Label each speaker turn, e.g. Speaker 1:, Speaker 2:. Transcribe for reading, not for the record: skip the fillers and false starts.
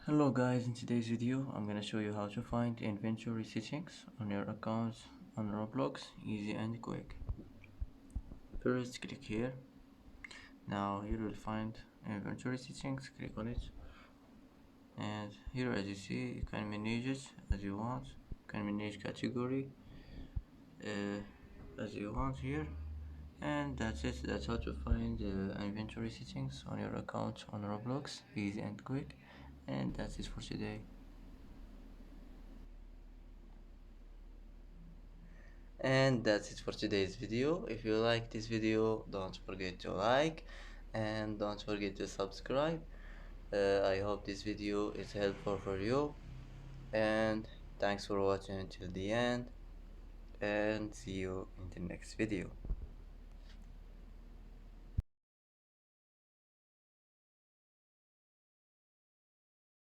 Speaker 1: Hello guys, in today's video I'm gonna show you how to find inventory settings on your account on Roblox, easy and quick. First click here. Now here you'll find inventory settings, click on it, and here as you see you can manage it as you want. You can manage category as you want here, and that's it. That's how to find inventory settings on your account on Roblox, easy and quick. And that's it for today. And that's it for today's video. If you like this video, don't forget to like and don't forget to subscribe. I hope this video is helpful for you, and thanks for watching until the end, and see you in the next video.